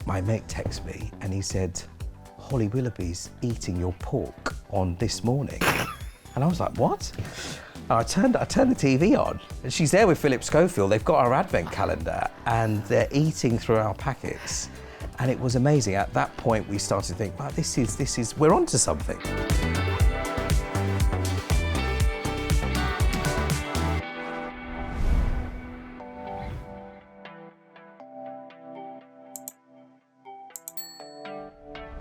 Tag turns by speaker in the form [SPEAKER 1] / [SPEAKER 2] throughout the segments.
[SPEAKER 1] my mate texted me and he said, Holly Willoughby's eating your pork on This Morning. And I was like, what? And I turned the TV on and she's there with Philip Schofield. They've got our advent calendar and they're eating through our packets. And it was amazing. At that point, we started to think, wow, we're onto something.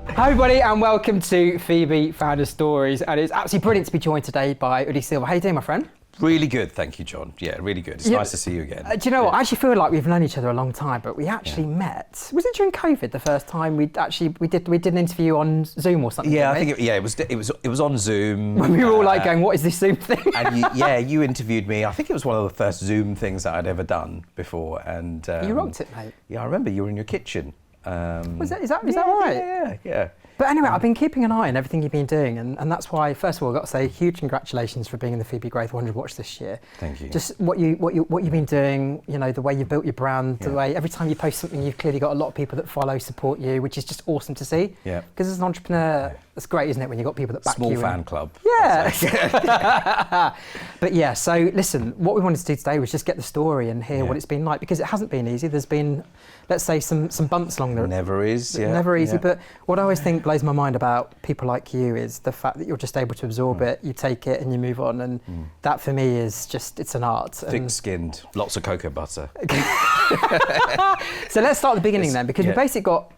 [SPEAKER 2] Hi everybody and welcome to FEBE Founder Stories, and it's absolutely brilliant to be joined today by Udi Silva. How you doing, my friend?
[SPEAKER 1] Really good, thank you, John. Yeah, really good. It's nice to see you again.
[SPEAKER 2] Do you know what? I actually feel like we've known each other a long time, but we actually met. Was it during COVID the first time we did an interview on Zoom or something?
[SPEAKER 1] Yeah, I think it was on Zoom.
[SPEAKER 2] When we were all like going, "What is this Zoom thing?"
[SPEAKER 1] And you interviewed me. I think it was one of the first Zoom things that I'd ever done before. And
[SPEAKER 2] you rocked it, mate.
[SPEAKER 1] Yeah, I remember you were in your kitchen.
[SPEAKER 2] Is that right?
[SPEAKER 1] Yeah.
[SPEAKER 2] But anyway, I've been keeping an eye on everything you've been doing, and that's why, first of all, I've got to say huge congratulations for being in the FEBE Growth 100 Watch this year.
[SPEAKER 1] Thank you.
[SPEAKER 2] Just what you've been doing, you know, the way you built your brand, the way every time you post something, you've clearly got a lot of people that follow, support you, which is just awesome to see.
[SPEAKER 1] Yeah.
[SPEAKER 2] Because as an entrepreneur, it's great, isn't it, when you've got people that back you.
[SPEAKER 1] Small fan club.
[SPEAKER 2] Yeah. But yeah, so listen, what we wanted to do today was just get the story and hear what it's been like, because it hasn't been easy. There's been, let's say, some bumps along the road.
[SPEAKER 1] Never is. Yeah.
[SPEAKER 2] Never easy. But what I always think blows my mind about people like you is the fact that you're just able to absorb it, you take it and you move on. And that for me is just, it's an art.
[SPEAKER 1] Thick-skinned, lots of cocoa butter.
[SPEAKER 2] So let's start at the beginning then, because you basically got,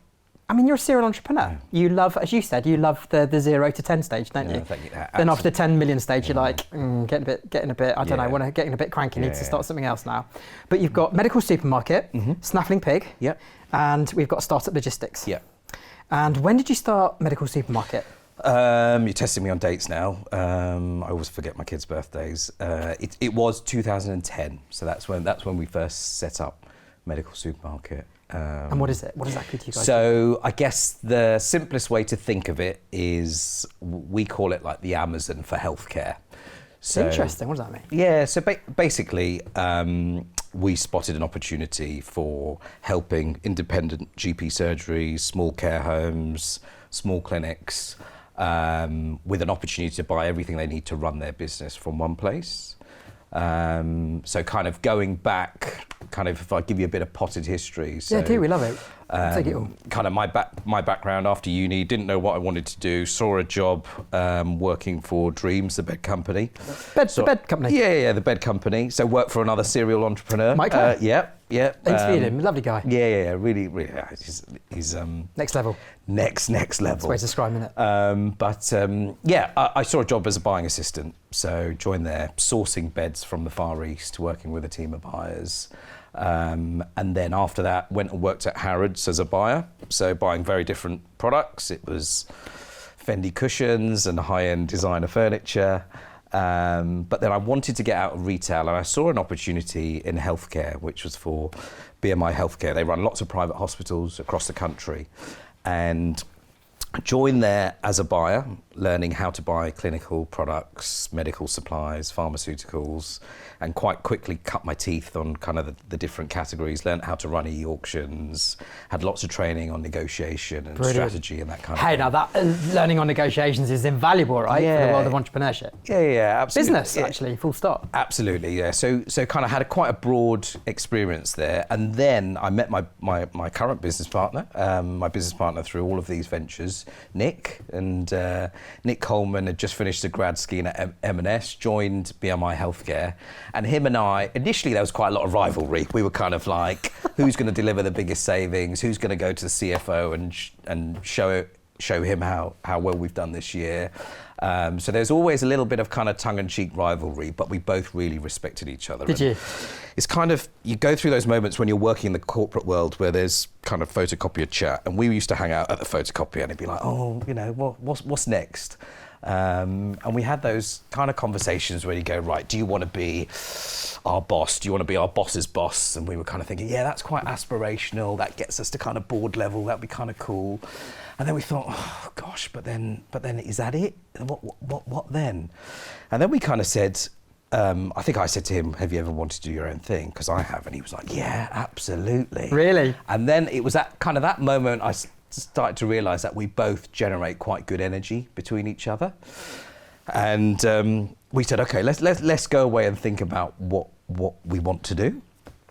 [SPEAKER 2] I mean, you're a serial entrepreneur. You love, as you said, you love the 0 to 10 stage, don't you?
[SPEAKER 1] Thank you.
[SPEAKER 2] Then after the 10 million stage, you're like, getting a bit, I don't know, getting a bit cranky, need to start something else now. But you've got medical supermarket, Snaffling pig, and we've got startup logistics.
[SPEAKER 1] Yeah.
[SPEAKER 2] And when did you start medical supermarket?
[SPEAKER 1] You're testing me on dates now. I always forget my kids' birthdays. It was 2010, so that's when we first set up medical supermarket.
[SPEAKER 2] And what is it? What exactly do you guys do?
[SPEAKER 1] So I guess the simplest way to think of it is we call it like the Amazon for healthcare. So,
[SPEAKER 2] interesting. What does that mean?
[SPEAKER 1] Yeah. So basically, we spotted an opportunity for helping independent GP surgeries, small care homes, small clinics, with an opportunity to buy everything they need to run their business from one place. So kind of going back, if I give you a bit of potted history. So,
[SPEAKER 2] yeah, do we love it. Take it all.
[SPEAKER 1] Kind of my background after uni, didn't know what I wanted to do, saw a job working for Dreams, the bed company.
[SPEAKER 2] The bed company?
[SPEAKER 1] Yeah, the bed company. So worked for another serial entrepreneur.
[SPEAKER 2] Michael?
[SPEAKER 1] Yeah.
[SPEAKER 2] Interviewed him, lovely guy.
[SPEAKER 1] Yeah, really, he's
[SPEAKER 2] next level.
[SPEAKER 1] Next level.
[SPEAKER 2] That's the way to describe it.
[SPEAKER 1] I saw a job as a buying assistant, so joined there, sourcing beds from the Far East, working with a team of buyers. And then after that, went and worked at Harrods as a buyer, so buying very different products. It was Fendi cushions and high-end designer furniture. But then I wanted to get out of retail, and I saw an opportunity in healthcare, which was for BMI Healthcare. They run lots of private hospitals across the country, and joined there as a buyer, learning how to buy clinical products, medical supplies, pharmaceuticals, and quite quickly cut my teeth on kind of the different categories, learned how to run e-auctions, had lots of training on negotiation and strategy and that kind of thing.
[SPEAKER 2] Hey, now that learning on negotiations is invaluable, right, for the world of entrepreneurship?
[SPEAKER 1] Yeah, absolutely.
[SPEAKER 2] Business, actually, full stop.
[SPEAKER 1] Absolutely, yeah. So kind of had quite a broad experience there. And then I met my current business partner, through all of these ventures, Nick. And Nick Coleman had just finished a grad scheme at M&S, joined BMI Healthcare. And him and I, initially there was quite a lot of rivalry. We were kind of like, who's going to deliver the biggest savings? Who's going to go to the CFO and show him how well we've done this year? So there's always a little bit of kind of tongue-in-cheek rivalry, but we both really respected each other.
[SPEAKER 2] Did you?
[SPEAKER 1] It's kind of, you go through those moments when you're working in the corporate world where there's kind of photocopier chat, and we used to hang out at the photocopier and it'd be like, oh, you know, what's next? And we had those kind of conversations where you go, right, do you want to be our boss? Do you want to be our boss's boss? And we were kind of thinking, yeah, that's quite aspirational. That gets us to kind of board level. That'd be kind of cool. And then we thought, oh gosh, but then is that it? What then? And then we kind of said, I think I said to him, have you ever wanted to do your own thing? Because I have. And he was like, yeah, absolutely.
[SPEAKER 2] Really?
[SPEAKER 1] And then it was that moment I started to realise that we both generate quite good energy between each other. And we said, okay, let's go away and think about what we want to do.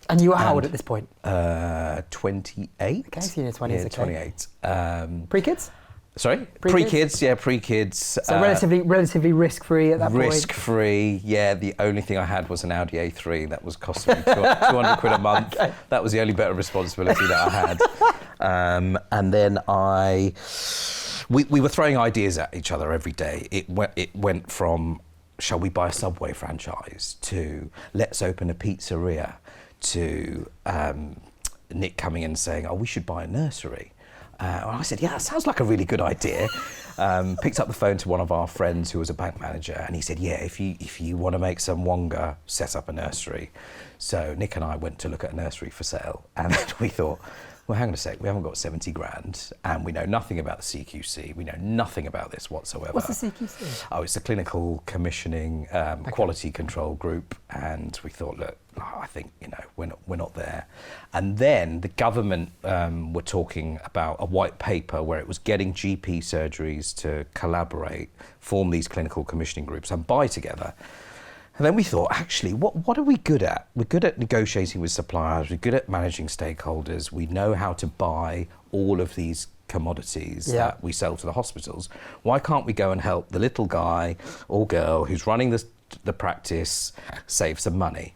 [SPEAKER 2] And you were how old at this point?
[SPEAKER 1] 28.
[SPEAKER 2] Okay, so you're in your 20s.
[SPEAKER 1] Yeah,
[SPEAKER 2] okay.
[SPEAKER 1] 28.
[SPEAKER 2] Pre-kids?
[SPEAKER 1] Sorry?
[SPEAKER 2] Pre-kids?
[SPEAKER 1] Pre-kids.
[SPEAKER 2] So relatively risk-free at that point?
[SPEAKER 1] Risk-free, yeah. The only thing I had was an Audi A3 that was costing me 200 quid a month. Okay. That was the only bit of responsibility that I had. And then we were throwing ideas at each other every day. It went from, shall we buy a Subway franchise, to let's open a pizzeria, to Nick coming in and saying, oh, we should buy a nursery. And I said, yeah, that sounds like a really good idea. Picked up the phone to one of our friends who was a bank manager, and he said, yeah, if you want to make some wonga, set up a nursery. So Nick and I went to look at a nursery for sale, and we thought, well, hang on a sec, we haven't got 70 grand, and we know nothing about the CQC. We know nothing about this whatsoever.
[SPEAKER 2] What's the CQC?
[SPEAKER 1] Oh, it's the Clinical Commissioning Quality Control Group, and we thought, look, I think, we're not there. And then the government were talking about a white paper where it was getting GP surgeries to collaborate, form these clinical commissioning groups and buy together. And then we thought, actually, what are we good at? We're good at negotiating with suppliers, we're good at managing stakeholders, we know how to buy all of these commodities that we sell to the hospitals. Why can't we go and help the little guy or girl who's running the practice save some money?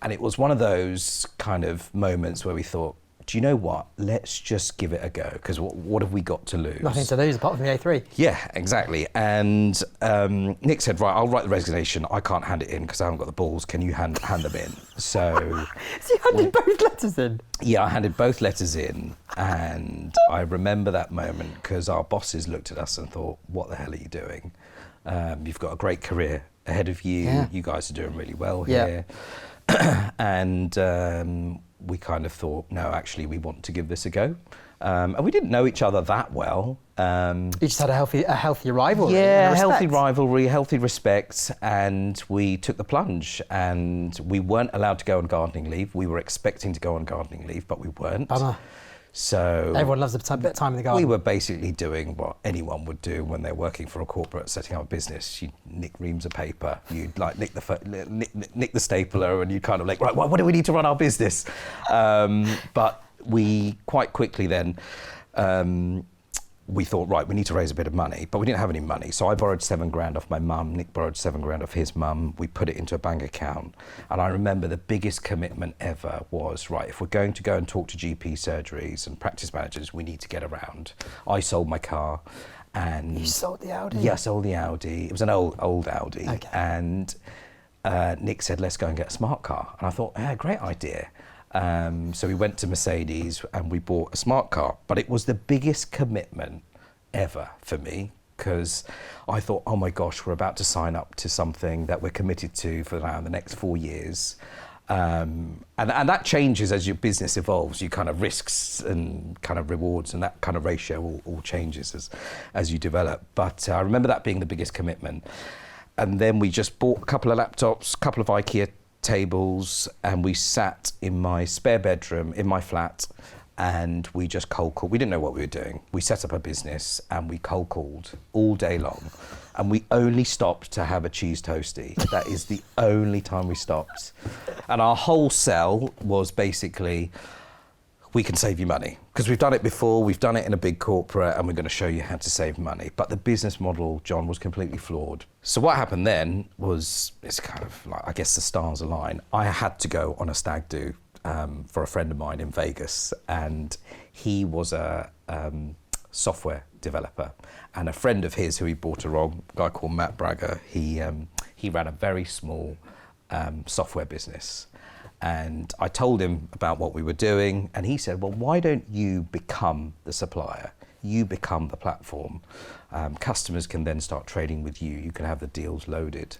[SPEAKER 1] And it was one of those kind of moments where we thought, do you know what? Let's just give it a go, because what have we got to lose?
[SPEAKER 2] Nothing to lose apart from the A3.
[SPEAKER 1] Yeah, exactly. And Nick said, right, I'll write the resignation. I can't hand it in because I haven't got the balls. Can you hand them in? So
[SPEAKER 2] you handed both letters in?
[SPEAKER 1] Yeah, I handed both letters in. And I remember that moment because our bosses looked at us and thought, what the hell are you doing? You've got a great career ahead of you. Yeah. You guys are doing really well here. And we kind of thought, no, actually, we want to give this a go. And we didn't know each other that well.
[SPEAKER 2] You just had a healthy rivalry.
[SPEAKER 1] Yeah, a healthy rivalry, healthy respect. And we took the plunge. And we weren't allowed to go on gardening leave. We were expecting to go on gardening leave, but we weren't.
[SPEAKER 2] Bummer.
[SPEAKER 1] So
[SPEAKER 2] everyone loves a bit of time in the garden.
[SPEAKER 1] We were basically doing what anyone would do when they're working for a corporate, setting up a business. You nick reams of paper, you'd like nick the stapler, and you kind of like, right, what do we need to run our business? But we quite quickly then we thought, right, we need to raise a bit of money, but we didn't have any money. So I borrowed 7 grand off my mum. Nick borrowed 7 grand off his mum. We put it into a bank account. And I remember the biggest commitment ever was, right, if we're going to go and talk to GP surgeries and practice managers, we need to get around. I sold my car. And
[SPEAKER 2] you sold the Audi?
[SPEAKER 1] Yeah, I sold the Audi. It was an old Audi.
[SPEAKER 2] Okay.
[SPEAKER 1] And Nick said, let's go and get a smart car. And I thought, yeah, great idea. So we went to Mercedes and we bought a smart car, but it was the biggest commitment ever for me because I thought, oh my gosh, we're about to sign up to something that we're committed to for now the next 4 years. And that changes as your business evolves. You kind of risks and kind of rewards and that kind of ratio all changes as you develop. But I remember that being the biggest commitment. And then we just bought a couple of laptops, a couple of IKEA tables, and we sat in my spare bedroom in my flat and we just cold called. We didn't know what we were doing. We set up a business and we cold called all day long, and we only stopped to have a cheese toastie. That is the only time we stopped. And our whole sell was basically, we can save you money. Because we've done it before, we've done it in a big corporate, and we're going to show you how to save money. But the business model, John, was completely flawed. So what happened then was, it's kind of like, I guess the stars align. I had to go on a stag do for a friend of mine in Vegas, and he was a software developer. And a friend of his who he brought along, a guy called Matt Bragger, he ran a very small software business. And I told him about what we were doing, and he said, well, why don't you become the supplier? You become the platform. Customers can then start trading with you. You can have the deals loaded.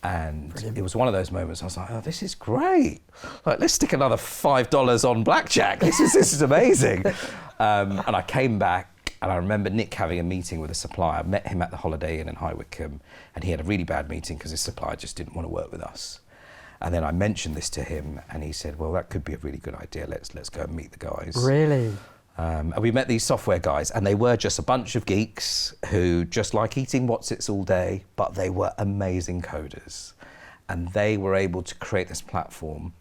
[SPEAKER 1] And Brilliant. It was one of those moments I was like, oh, this is great. Like, let's stick another $5 on blackjack. This is amazing. And I came back And I remember Nick having a meeting with a supplier. I met him at the Holiday Inn in High Wycombe, and he had a really bad meeting because his supplier just didn't want to work with us. And then I mentioned this to him, and he said, well, that could be a really good idea. Let's go and meet the guys.
[SPEAKER 2] Really?
[SPEAKER 1] And we met these software guys, and they were just a bunch of geeks who just like eating Wotsits all day, but they were amazing coders. And they were able to create this platform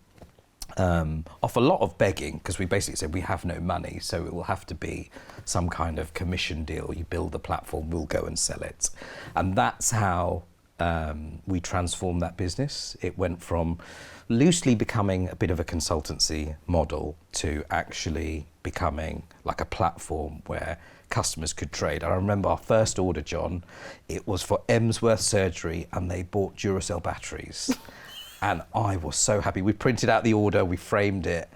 [SPEAKER 1] off a lot of begging, because we basically said we have no money, so it will have to be some kind of commission deal. You build the platform, we'll go and sell it. And that's how we transformed that business. It went from loosely becoming a bit of a consultancy model to actually becoming like a platform where customers could trade. I remember our first order, John, it was for Emsworth Surgery, and they bought Duracell batteries. And I was so happy. We printed out the order, we framed it.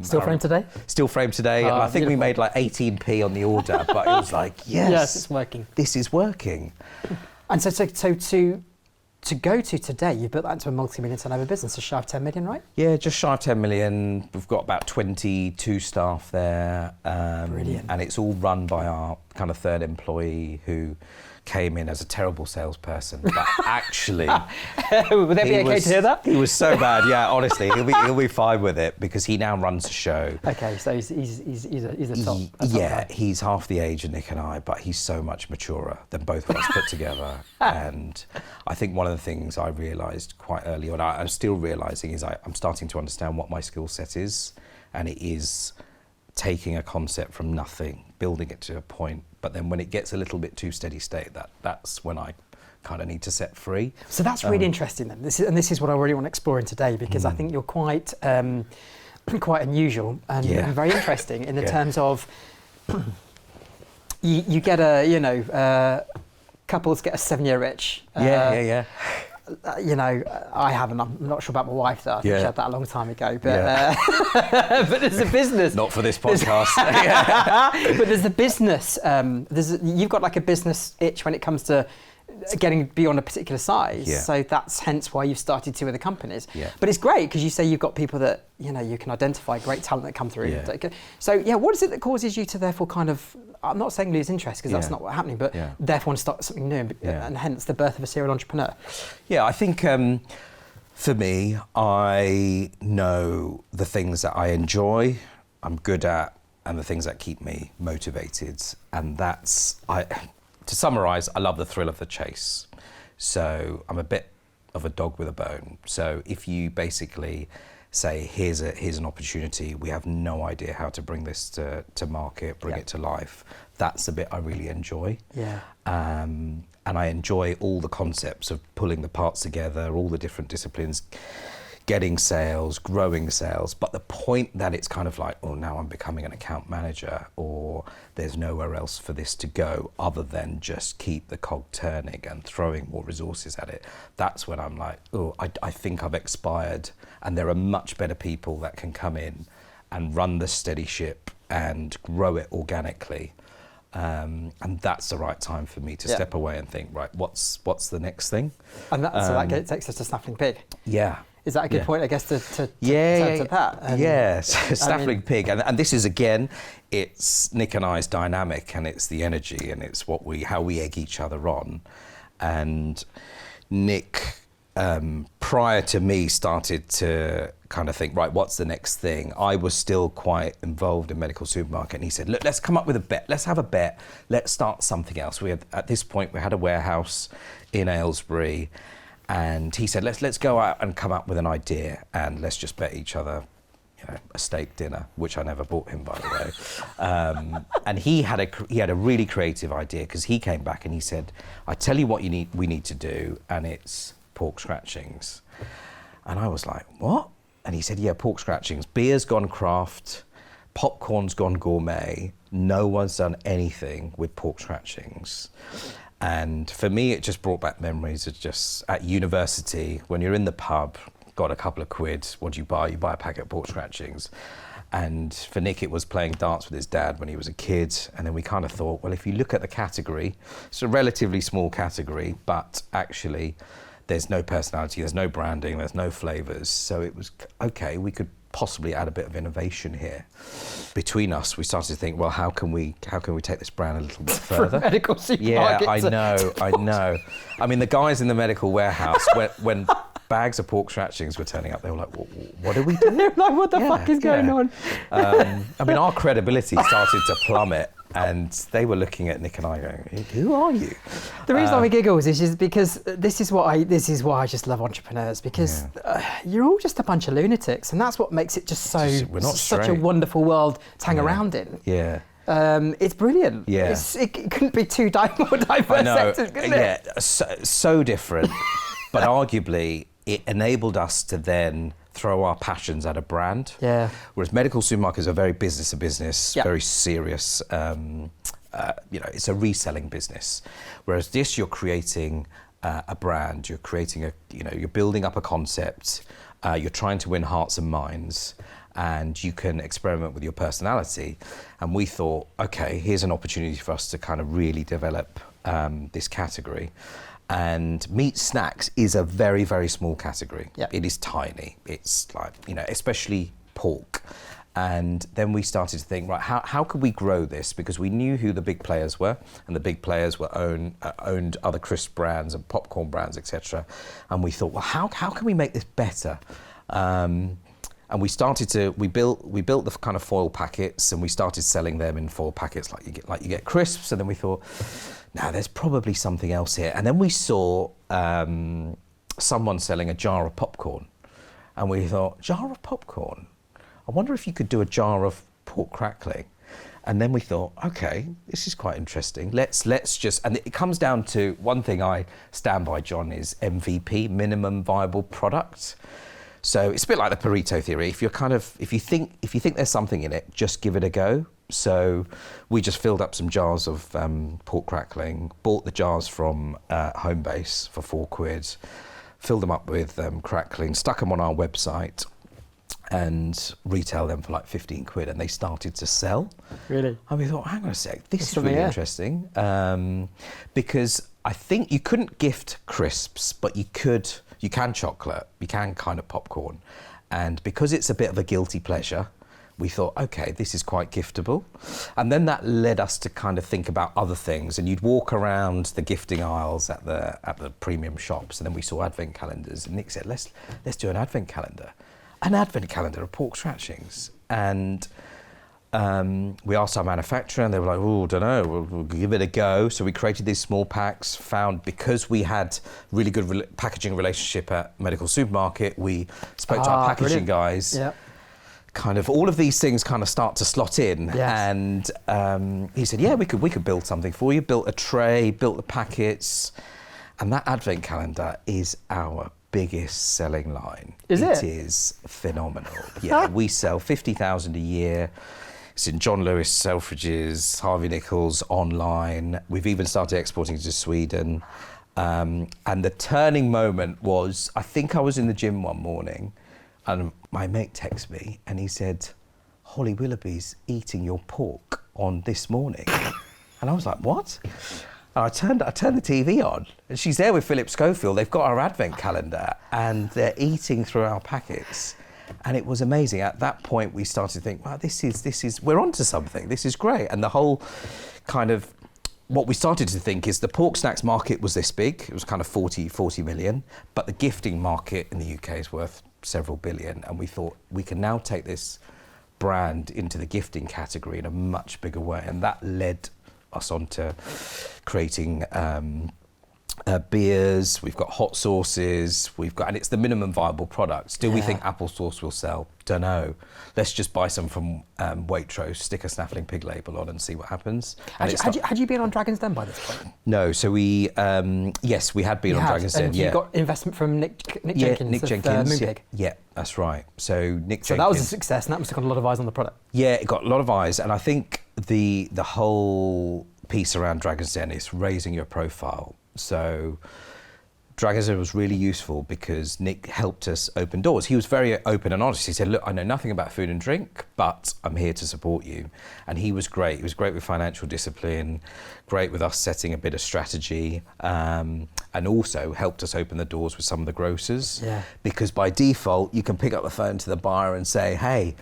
[SPEAKER 2] Still framed today?
[SPEAKER 1] Still framed today. And I think
[SPEAKER 2] beautiful.
[SPEAKER 1] we made like 18p on the order, but it was like, yes,
[SPEAKER 2] it's working.
[SPEAKER 1] This is working.
[SPEAKER 2] And so to go to today, you've built that into a multi-million turnover business, so shy of 10 million, right?
[SPEAKER 1] Yeah, just shy of 10 million. We've got about 22 staff there.
[SPEAKER 2] Brilliant.
[SPEAKER 1] And it's all run by our kind of third employee who came in as a terrible salesperson, but actually...
[SPEAKER 2] Would they be okay to hear that?
[SPEAKER 1] He was so bad, yeah, honestly. He'll be fine with it because he now runs a show.
[SPEAKER 2] Okay, so he's a top.
[SPEAKER 1] Yeah,
[SPEAKER 2] guy.
[SPEAKER 1] he's half the age of Nick and I, but he's so much maturer than both of us put together. And I think one of the things I realised quite early on, I'm still realising, is I'm starting to understand what my skill set is, and it is taking a concept from nothing, building it to a point, but then when it gets a little bit too steady state, that's when I kind of need to set free.
[SPEAKER 2] So that's really interesting then. This is what I really want to explore in today, because I think you're quite quite unusual and very interesting in the terms of you get couples get a 7-year itch. I haven't. I'm not sure about my wife though. I think she had that a long time ago. But but there's a business.
[SPEAKER 1] Not for this podcast.
[SPEAKER 2] But there's a business. You've got like a business itch when it comes to getting beyond a particular size.
[SPEAKER 1] Yeah.
[SPEAKER 2] So that's hence why you've started 2 other companies.
[SPEAKER 1] Yeah.
[SPEAKER 2] But it's great because you say you've got people that you can identify great talent that come through.
[SPEAKER 1] Yeah.
[SPEAKER 2] So what is it that causes you to therefore kind of, I'm not saying lose interest because that's not what's happening, but therefore want to start something new and hence the birth of a serial entrepreneur?
[SPEAKER 1] Yeah, I think for me, I know the things that I enjoy, I'm good at, and the things that keep me motivated. And to summarise, I love the thrill of the chase. So I'm a bit of a dog with a bone. So if you basically say, here's an opportunity, we have no idea how to bring this to market, bring it to life, that's the bit I really enjoy.
[SPEAKER 2] Yeah.
[SPEAKER 1] And I enjoy all the concepts of pulling the parts together, all the different disciplines, getting sales, growing sales, but the point that it's kind of like, oh, now I'm becoming an account manager, or there's nowhere else for this to go other than just keep the cog turning and throwing more resources at it. That's when I'm like, oh, I think I've expired, and there are much better people that can come in and run the steady ship and grow it organically. And that's the right time for me to step away and think, right, what's the next thing?
[SPEAKER 2] And so that takes us to Snaffling Pig.
[SPEAKER 1] Yeah.
[SPEAKER 2] Is that a good point, I guess, to that?
[SPEAKER 1] Snaffling Pig. And this is, again, it's Nick and I's dynamic, and it's the energy, and it's how we egg each other on. And Nick, prior to me, started to kind of think, right, what's the next thing? I was still quite involved in Medical Supermarket, and he said, look, let's come up with a bet. Let's have a bet. Let's start something else. At this point, we had a warehouse in Aylesbury, and he said, let's go out and come up with an idea, and let's just bet each other, a steak dinner, which I never bought him, by the way. And he had a really creative idea, because he came back and he said, I tell you what we need to do, and it's pork scratchings. And I was like, what? And he said, yeah, pork scratchings. Beer's gone craft, popcorn's gone gourmet. No one's done anything with pork scratchings. And for me, it just brought back memories of just at university, when you're in the pub, got a couple of quid, what do you buy? You buy a packet of pork scratchings. And for Nick, it was playing darts with his dad when he was a kid. And then we kind of thought, well, if you look at the category, it's a relatively small category, but actually there's no personality, there's no branding, there's no flavours. So it was, okay, we could possibly add a bit of innovation here. Between us, we started to think, well, how can we take this brand a little bit further?
[SPEAKER 2] Medical supermarket.
[SPEAKER 1] Yeah, I know. I mean, the guys in the medical warehouse, when bags of pork scratchings were turning up, they were like, what do we do?
[SPEAKER 2] Like, what the fuck is going on?
[SPEAKER 1] I mean, our credibility started to plummet. And they were looking at Nick and I going, who are you?
[SPEAKER 2] The reason we giggles is just because this is why I just love entrepreneurs, because you're all just a bunch of lunatics, and that's what makes it just such a wonderful world to hang around in.
[SPEAKER 1] Yeah.
[SPEAKER 2] It's brilliant.
[SPEAKER 1] Yeah.
[SPEAKER 2] It couldn't be more diverse sectors, couldn't it?
[SPEAKER 1] Yeah, so different. But arguably, it enabled us to then throw our passions at a brand.
[SPEAKER 2] Yeah.
[SPEAKER 1] Whereas medical supermarkets are very business to business, very serious. It's a reselling business. Whereas this, you're creating a brand. You're creating you're building up a concept. You're trying to win hearts and minds, and you can experiment with your personality. And we thought, okay, here's an opportunity for us to kind of really develop this category. And meat snacks is a very, very small category. Yep. It is tiny. It's like, especially pork. And then we started to think, right, how could we grow this? Because we knew who the big players were, and the big players were owned other crisp brands and popcorn brands, etc. And we thought, well, how can we make this better? And we built the kind of foil packets, and we started selling them in foil packets like you get crisps. And then we thought, no, there's probably something else here. And then we saw someone selling a jar of popcorn, and we thought, jar of popcorn? I wonder if you could do a jar of pork crackling. And then we thought, okay, this is quite interesting. Let's just, and it comes down to one thing I stand by, John, is MVP, minimum viable product. So it's a bit like the Pareto theory. If you think there's something in it, just give it a go. So we just filled up some jars of pork crackling, bought the jars from Homebase for £4, filled them up with crackling, stuck them on our website, and retail them for like £15, and they started to sell.
[SPEAKER 2] Really?
[SPEAKER 1] And we thought, hang on a sec, this is really interesting, because I think you couldn't gift crisps, but you can chocolate, you can kind of popcorn, and because it's a bit of a guilty pleasure, we thought, okay, this is quite giftable. And then that led us to kind of think about other things, and you'd walk around the gifting aisles at the premium shops, and then we saw advent calendars, and Nick said, let's do an advent calendar of pork scratchings. And we asked our manufacturer, and they were like, oh, don't know, we'll give it a go. So we created these small packs, because we had really good packaging relationship at medical supermarket, we spoke to our packaging guys. Yep. Kind of all of these things kind of start to slot in. Yes. And he said, yeah, we could build something for you. Built a tray, built the packets, and that advent calendar is our biggest selling line. It is phenomenal. Yeah, we sell 50,000 a year. It's in John Lewis, Selfridges, Harvey Nichols, online. We've even started exporting to Sweden. And the turning moment was, I think I was in the gym one morning, and my mate texted me, and he said, Holly Willoughby's eating your pork on this morning. And I was like, what? And I turned the TV on, and she's there with Philip Schofield. They've got our advent calendar, and they're eating through our packets. And it was amazing. At that point, we started to think, wow, this is, we're onto something. This is great. And the whole kind of, what we started to think is the pork snacks market was this big. It was kind of 40 million, but the gifting market in the UK is worth several billion. And we thought we can now take this brand into the gifting category in a much bigger way. And that led us on to creating beers. We've got hot sauces. And it's the minimum viable product. Do we think applesauce will sell? Don't know. Let's just buy some from Waitrose, stick a Snaffling pig label on, and see what happens.
[SPEAKER 2] Had you been on Dragon's Den by this point?
[SPEAKER 1] No. So we had been on Dragon's Den.
[SPEAKER 2] And you got investment from Nick Jenkins.
[SPEAKER 1] Nick Jenkins.
[SPEAKER 2] Moonpig.
[SPEAKER 1] Yeah, that's right. So Nick Jenkins.
[SPEAKER 2] So that was a success, and that must have got a lot of eyes on the product.
[SPEAKER 1] Yeah, it got a lot of eyes, and I think the whole piece around Dragon's Den is raising your profile. So Dragon's Den was really useful because Nick helped us open doors. He was very open and honest. He said, look, I know nothing about food and drink, but I'm here to support you. And he was great. He was great with financial discipline, great with us setting a bit of strategy, and also helped us open the doors with some of the grocers.
[SPEAKER 2] Yeah.
[SPEAKER 1] Because by default, you can pick up the phone to the buyer and say, hey,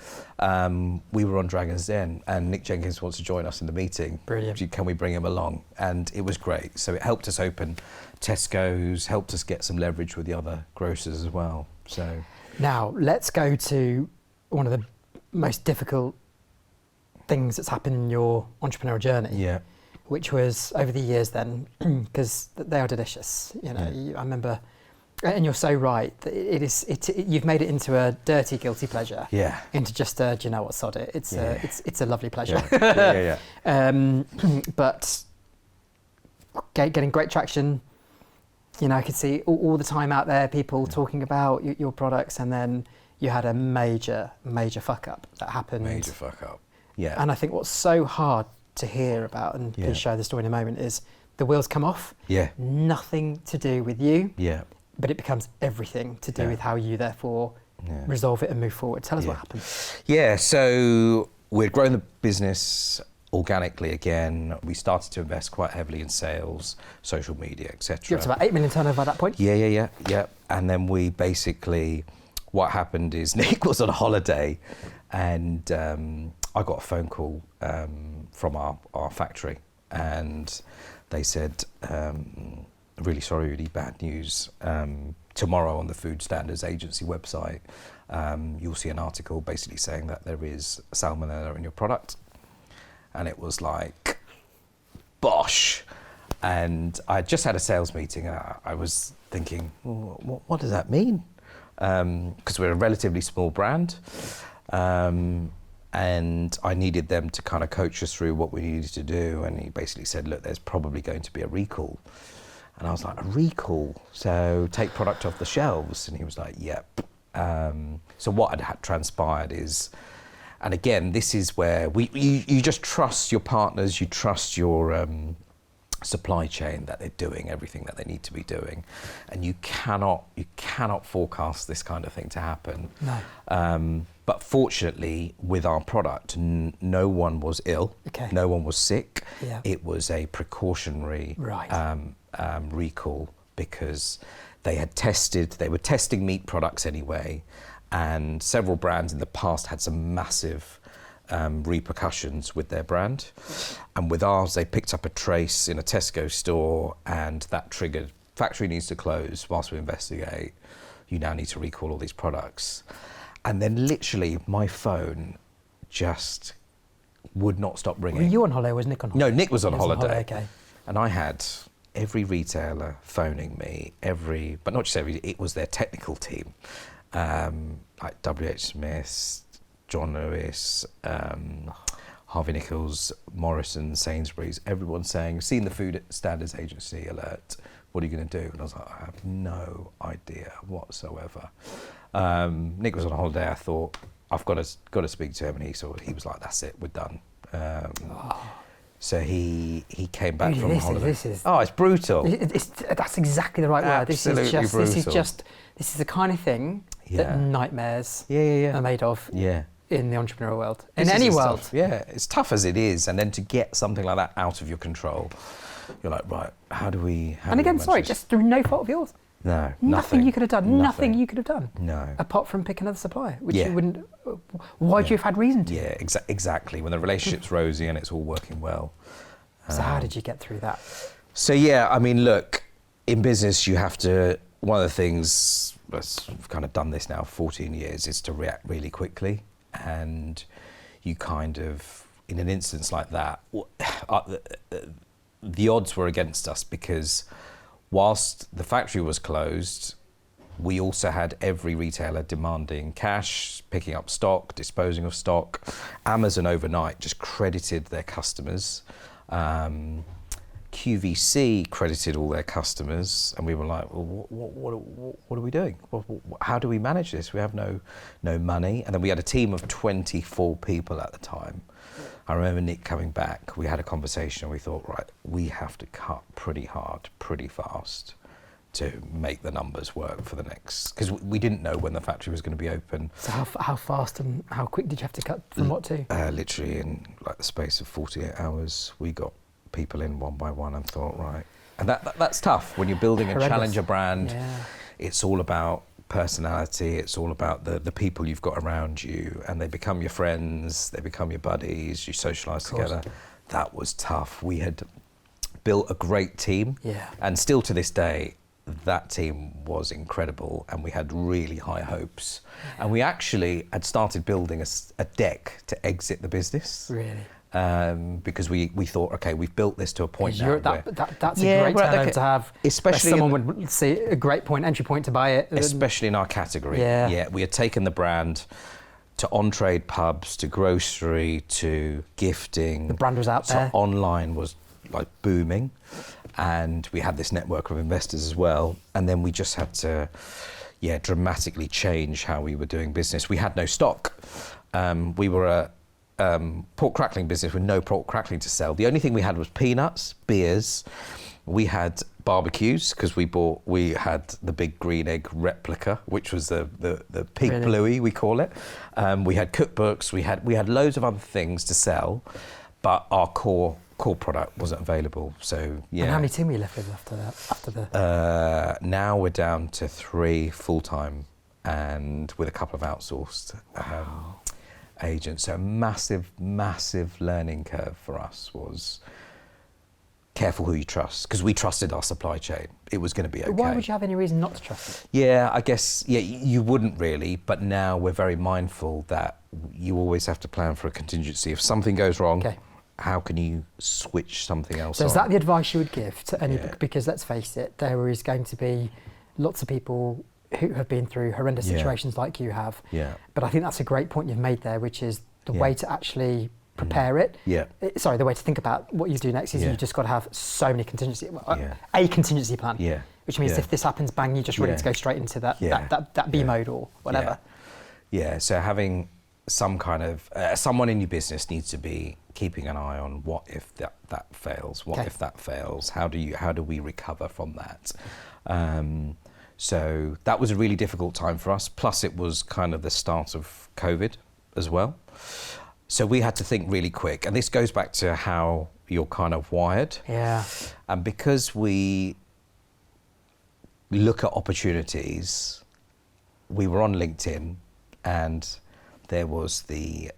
[SPEAKER 1] we were on Dragon's Den and Nick Jenkins wants to join us in the meeting.
[SPEAKER 2] Brilliant.
[SPEAKER 1] Can we bring him along? And it was great. So it helped us open Tesco's, helped us get some leverage with the other grocers as well. So
[SPEAKER 2] now let's go to one of the most difficult things that's happened in your entrepreneurial journey.
[SPEAKER 1] Yeah.
[SPEAKER 2] Which was over the years then, because they are delicious. You know, I remember, and you're so right. You've made it into a dirty guilty pleasure.
[SPEAKER 1] Yeah.
[SPEAKER 2] Into just a, do you know what, sod it. It's a lovely pleasure.
[SPEAKER 1] Yeah.
[SPEAKER 2] But getting great traction. You know, I could see all the time out there, people talking about your products, and then you had a major fuck up that happened.
[SPEAKER 1] Major fuck up. Yeah.
[SPEAKER 2] And I think what's so hard to hear about, and please share the story in a moment, is the wheels come off.
[SPEAKER 1] Yeah.
[SPEAKER 2] Nothing to do with you.
[SPEAKER 1] Yeah.
[SPEAKER 2] But it becomes everything to do with how you therefore resolve it and move forward. Tell us what happened.
[SPEAKER 1] Yeah. So we'd grown the business organically again. We started to invest quite heavily in sales, social media, etc.
[SPEAKER 2] You're up to about 8 million turnover at that point?
[SPEAKER 1] Yeah. And then we basically, what happened is Nick was on holiday and I got a phone call from our factory and they said, really sorry, really bad news. Tomorrow on the Food Standards Agency website, you'll see an article basically saying that there is salmonella in your product. And it was like, bosh. And I just had a sales meeting. I was thinking, what does that mean? Because we're a relatively small brand. And I needed them to kind of coach us through what we needed to do. And he basically said, look, there's probably going to be a recall. And I was like, a recall? So take product off the shelves? And he was like, yep. So what had transpired is, and again, this is where you just trust your partners, you trust your supply chain that they're doing everything that they need to be doing, and you cannot forecast this kind of thing to happen.
[SPEAKER 2] No.
[SPEAKER 1] But fortunately, with our product, no one was ill, no one was sick.
[SPEAKER 2] Yeah.
[SPEAKER 1] It was a precautionary recall because they were testing meat products anyway. And several brands in the past had some massive repercussions with their brand. And with ours, they picked up a trace in a Tesco store and that triggered, factory needs to close whilst we investigate. You now need to recall all these products. And then literally my phone just would not stop ringing.
[SPEAKER 2] Were you on holiday or was Nick on holiday?
[SPEAKER 1] No, Nick was on holiday.
[SPEAKER 2] Okay.
[SPEAKER 1] And I had every retailer phoning me, but not just every, it was their technical team. Like WH Smith, John Lewis, Harvey Nichols, Morrison, Sainsbury's, everyone saying, seen the Food Standards Agency alert, what are you going to do? And I was like, I have no idea whatsoever. Nick was on holiday, I thought, I've got to speak to him, and he was like, that's it, we're done. So he came back from holiday. It's brutal.
[SPEAKER 2] That's exactly the right word. This is the kind of thing that nightmares are made of in the entrepreneurial world. In any world.
[SPEAKER 1] Tough. Yeah, it's tough as it is. And then to get something like that out of your control, you're like, right, how do we... And again, sorry,
[SPEAKER 2] just through no fault of yours.
[SPEAKER 1] No,
[SPEAKER 2] nothing you could have done. Nothing you could have done.
[SPEAKER 1] No.
[SPEAKER 2] Apart from pick another supplier, which you wouldn't... Why'd you have had reason to?
[SPEAKER 1] Yeah, exactly. When the relationship's rosy and it's all working well.
[SPEAKER 2] So how did you get through that?
[SPEAKER 1] So yeah, I mean, look, in business you have to... One of the things, I've kind of done this now 14 years, is to react really quickly. And you kind of, in an instance like that, the odds were against us because whilst the factory was closed, we also had every retailer demanding cash, picking up stock, disposing of stock. Amazon overnight just credited their customers. QVC credited all their customers, and we were like, well, what are we doing? How do we manage this? We have no money. And then we had a team of 24 people at the time. I remember Nick coming back, we had a conversation and we thought, right, we have to cut pretty hard, pretty fast, to make the numbers work for the next, because we didn't know when the factory was going to be open.
[SPEAKER 2] So how fast and how quick did you have to cut from what to?
[SPEAKER 1] Literally in like the space of 48 hours, we got people in one by one and thought, right. And that's tough when you're building a challenger brand. Yeah. It's all about personality, it's all about the people you've got around you, and they become your friends, they become your buddies, you socialise together. That was tough. We had built a great team, and still to this day, that team was incredible, and we had really high hopes. And we actually had started building a deck to exit the business.
[SPEAKER 2] Really?
[SPEAKER 1] Because we thought, okay, we've built this to a point now.
[SPEAKER 2] That's a great turnover to have.
[SPEAKER 1] Especially
[SPEAKER 2] someone would see a great entry point to buy it.
[SPEAKER 1] Especially in our category. Yeah, we had taken the brand to on-trade pubs, to grocery, to gifting.
[SPEAKER 2] The brand was out there.
[SPEAKER 1] So online was like booming. And we had this network of investors as well. And then we just had to, dramatically change how we were doing business. We had no stock. We were a pork crackling business with no pork crackling to sell. The only thing we had was peanuts, beers. We had barbecues because we had the big green egg replica, which was the pig bluey, we call it. We had cookbooks. We had loads of other things to sell, but our core product wasn't available. So yeah.
[SPEAKER 2] And how many team were you left with after the?
[SPEAKER 1] Now we're down to 3 full-time and with a couple of outsourced agents. So a massive learning curve for us was careful who you trust, because we trusted our supply chain. It was going to be okay.
[SPEAKER 2] But why would you have any reason not to trust it?
[SPEAKER 1] Yeah, I guess, you wouldn't really, but now we're very mindful that you always have to plan for a contingency. If something goes wrong, how can you switch something else on?
[SPEAKER 2] So is that the advice you would give to any, because let's face it, there is going to be lots of people who have been through horrendous situations like you have.
[SPEAKER 1] Yeah.
[SPEAKER 2] But I think that's a great point you've made there, which is the way to actually prepare it.
[SPEAKER 1] Yeah.
[SPEAKER 2] Sorry, the way to think about what you do next is you just got to have so many contingency, a contingency plan.
[SPEAKER 1] Yeah.
[SPEAKER 2] Which means if this happens, bang, you're just ready to go straight into that B mode or whatever.
[SPEAKER 1] Yeah. So having some kind of someone in your business needs to be keeping an eye on what if that fails, what if that fails, how do we recover from that. So that was a really difficult time for us, plus it was kind of the start of COVID as well, so we had to think really quick, and this goes back to how you're kind of wired, and because we look at opportunities, we were on LinkedIn, and there was the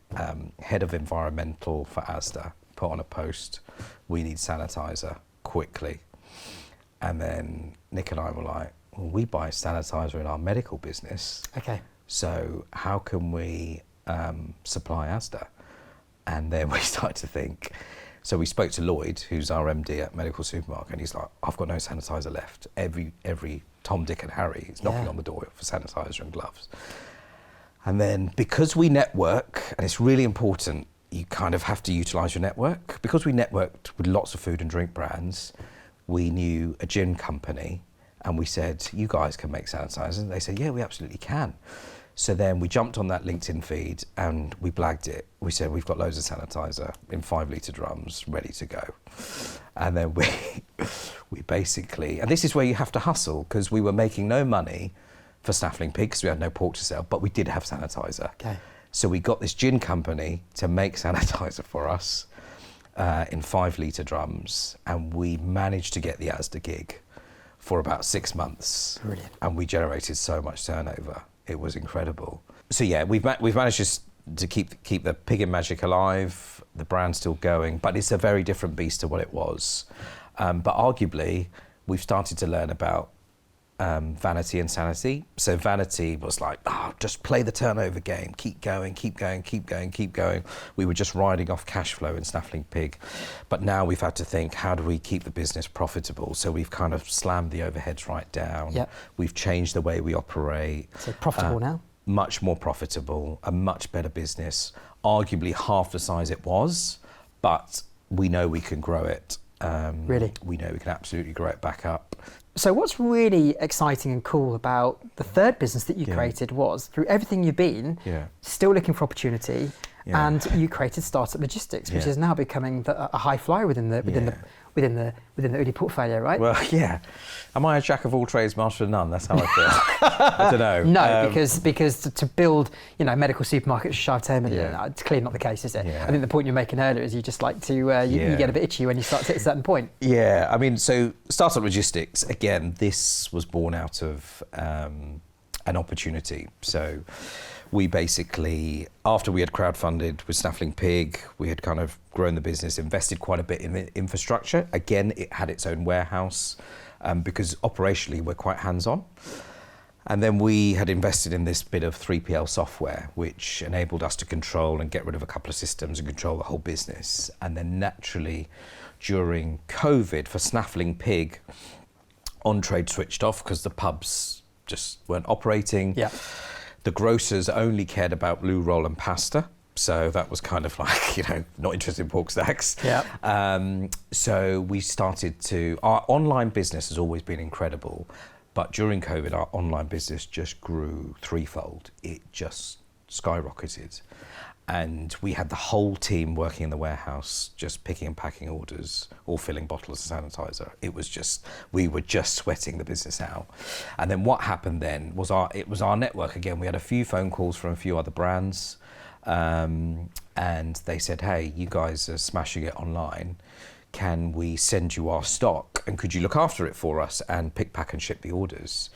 [SPEAKER 1] head of environmental for Asda put on a post, we need sanitizer quickly. And then Nick and I were like, well, we buy sanitizer in our medical business.
[SPEAKER 2] Okay.
[SPEAKER 1] So how can we supply Asda? And then we started to think, so we spoke to Lloyd, who's our MD at Medical Supermarket, and he's like, I've got no sanitizer left. Every Tom, Dick and Harry is knocking on the door for sanitizer and gloves. And then because we network, and it's really important, you kind of have to utilise your network. Because we networked with lots of food and drink brands, we knew a gin company, and we said, you guys can make sanitizer. And they said, yeah, we absolutely can. So then we jumped on that LinkedIn feed and we blagged it. We said, we've got loads of sanitizer in 5-litre drums ready to go. And then we basically, and this is where you have to hustle, because we were making no money for Snaffling Pig because we had no pork to sell, but we did have sanitizer.
[SPEAKER 2] Okay.
[SPEAKER 1] So we got this gin company to make sanitizer for us in 5-litre drums, and we managed to get the Asda gig for about 6 months.
[SPEAKER 2] Brilliant.
[SPEAKER 1] And we generated so much turnover. It was incredible. So yeah, we've managed to keep the Pig and Magic alive, the brand's still going, but it's a very different beast to what it was. But arguably, we've started to learn about vanity and sanity. So vanity was like, just play the turnover game, keep going. We were just riding off cash flow in Snaffling Pig. But now we've had to think, how do we keep the business profitable? So we've kind of slammed the overheads right down.
[SPEAKER 2] Yep.
[SPEAKER 1] We've changed the way we operate.
[SPEAKER 2] So profitable now?
[SPEAKER 1] Much more profitable, a much better business, arguably half the size it was, but we know we can grow it.
[SPEAKER 2] Really?
[SPEAKER 1] We know we can absolutely grow it back up.
[SPEAKER 2] So what's really exciting and cool about the third business that you created was, through everything you've been, still looking for opportunity,
[SPEAKER 1] Yeah.
[SPEAKER 2] And you created Startup Logistics, which
[SPEAKER 1] Yeah.
[SPEAKER 2] is now becoming a high flyer within the Udi portfolio, right?
[SPEAKER 1] Well, yeah. Am I a jack of all trades, master of none? That's how I feel. I don't know.
[SPEAKER 2] No, because to build, medical supermarkets shy of 10 million,
[SPEAKER 1] Yeah.
[SPEAKER 2] it's clearly not the case, is it?
[SPEAKER 1] Yeah.
[SPEAKER 2] I think the point you're making earlier is you just like to, you get a bit itchy when you start to hit a certain point.
[SPEAKER 1] Yeah, I mean, so Startup Logistics, again, this was born out of an opportunity. So we basically, after we had crowdfunded with Snaffling Pig, we had kind of grown the business, invested quite a bit in the infrastructure. Again, it had its own warehouse because operationally we're quite hands-on. And then we had invested in this bit of 3PL software, which enabled us to control and get rid of a couple of systems and control the whole business. And then naturally, during COVID, for Snaffling Pig, on-trade switched off because the pubs just weren't operating.
[SPEAKER 2] Yeah.
[SPEAKER 1] The grocers only cared about loo roll and pasta. So that was kind of like, not interested in pork stacks.
[SPEAKER 2] Yeah.
[SPEAKER 1] So we started our online business has always been incredible. But during COVID, our online business just grew threefold. It just skyrocketed. And we had the whole team working in the warehouse, just picking and packing orders, or filling bottles of sanitizer. We were just sweating the business out. And then what happened then was our network again. We had a few phone calls from a few other brands, and they said, "Hey, you guys are smashing it online. Can we send you our stock? And could you look after it for us and pick, pack and ship the orders?"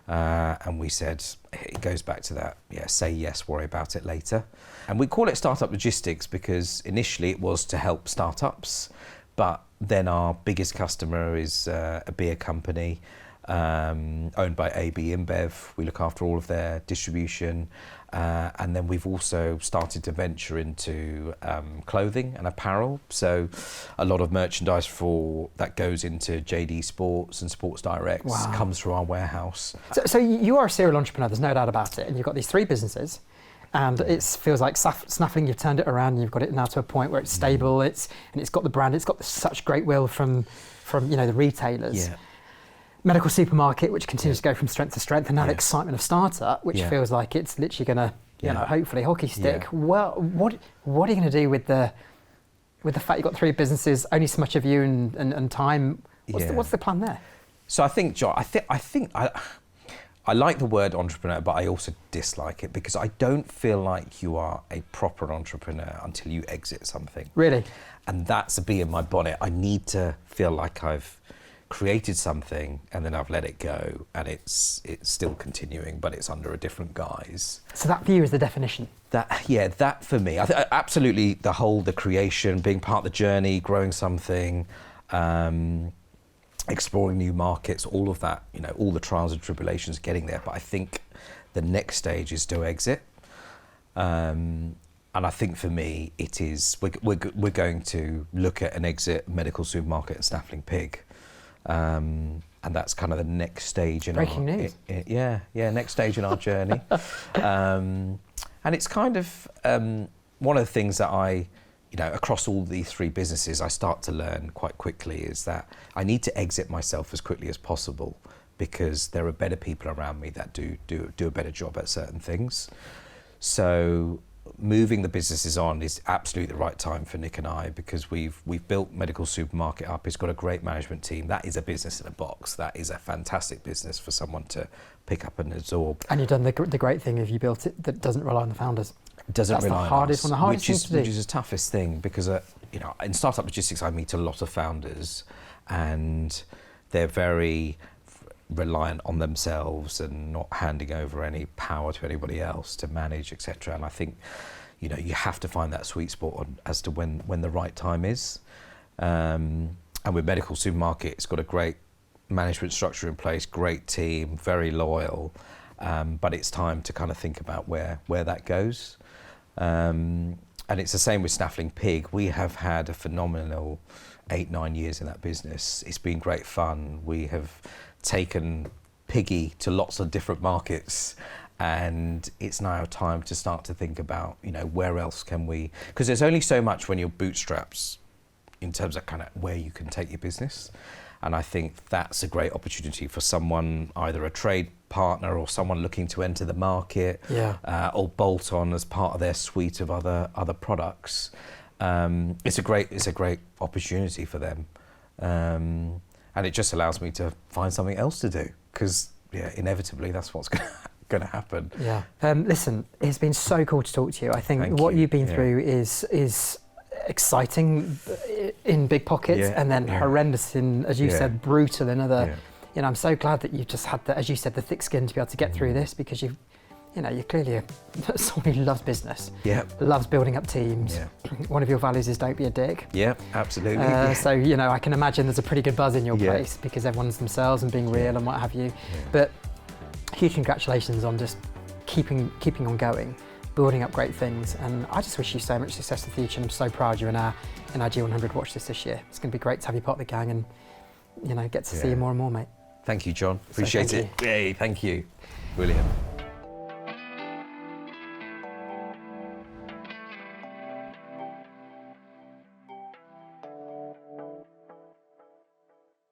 [SPEAKER 1] And we said, it goes back to that, say yes, worry about it later. And we call it Startup Logistics because initially it was to help startups, but then our biggest customer is a beer company owned by AB InBev. We look after all of their distribution. And then we've also started to venture into clothing and apparel. So a lot of merchandise that goes into JD Sports and Sports Direct comes through our warehouse.
[SPEAKER 2] So you are a serial entrepreneur, there's no doubt about it. And you've got these 3 businesses. And it feels like Snaffling, you've turned it around and you've got it now to a point where it's stable, it's got the brand, it's got such great will from the retailers. Yeah. Medical supermarket, which continues to go from strength to strength, and now the excitement of startup, which feels like it's literally going to, hopefully hockey stick. Yeah. Well, what are you going to do with the fact you've got 3 businesses, only so much of you and time? What's the plan there?
[SPEAKER 1] So I think, John, I like the word entrepreneur, but I also dislike it because I don't feel like you are a proper entrepreneur until you exit something.
[SPEAKER 2] Really?
[SPEAKER 1] And that's a bee in my bonnet. I need to feel like I've created something and then I've let it go and it's still continuing, but it's under a different guise.
[SPEAKER 2] So that for you is the definition?
[SPEAKER 1] That for me. Absolutely the creation, being part of the journey, growing something, exploring new markets, all of that, all the trials and tribulations getting there. But I think the next stage is to exit. And I think for me, it is, we're going to look at an exit medical supermarket and Snaffling Pig. And that's kind of the next stage in
[SPEAKER 2] breaking news.
[SPEAKER 1] Next stage in our journey. And it's kind of one of the things that I, across all these 3 businesses, I start to learn quite quickly is that I need to exit myself as quickly as possible because there are better people around me that do a better job at certain things. So moving the businesses on is absolutely the right time for Nick and I because we've built Medical Supermarket up. It's got a great management team. That is a business in a box. That is a fantastic business for someone to pick up and absorb.
[SPEAKER 2] And you've done the great thing if you built it that doesn't rely on the founders.
[SPEAKER 1] Doesn't
[SPEAKER 2] That's
[SPEAKER 1] rely
[SPEAKER 2] the
[SPEAKER 1] on
[SPEAKER 2] hardest
[SPEAKER 1] us,
[SPEAKER 2] one, the hardest thing to do.
[SPEAKER 1] Which is the toughest thing because in Startup Logistics I meet a lot of founders and they're very reliant on themselves and not handing over any power to anybody else to manage, etc. And I think you have to find that sweet spot as to when the right time is. And with Medical Supermarket, it's got a great management structure in place, great team, very loyal. But it's time to kind of think about where that goes. And it's the same with Snaffling Pig. We have had a phenomenal 8-9 years in that business. It's been great fun. We have taken Piggy to lots of different markets and it's now time to start to think about, where else can we, because there's only so much when you're bootstraps in terms of kind of where you can take your business. And I think that's a great opportunity for someone, either a trade partner or someone looking to enter the market, or bolt on as part of their suite of other products. It's a great opportunity for them, and it just allows me to find something else to do, because inevitably that's what's going to happen.
[SPEAKER 2] Listen, it's been so cool to talk to you. I think what you've been through is exciting in big pockets, and then horrendous in, as you said, brutal in other. You know, I'm so glad that you just had the, as you said, the thick skin to be able to get through this, because you're clearly someone who loves business, loves building up teams. One of your values is don't be a dick.
[SPEAKER 1] Absolutely.
[SPEAKER 2] So, I can imagine there's a pretty good buzz in your place, because everyone's themselves and being real and what have you. But huge congratulations on just keeping on going, building up great things. And I just wish you so much success in the future. And I'm so proud you're in our G100 watch list this year. It's going to be great to have you part of the gang and, get to see you more and more, mate.
[SPEAKER 1] Thank you, John. Appreciate it. Yay, thank you. Brilliant.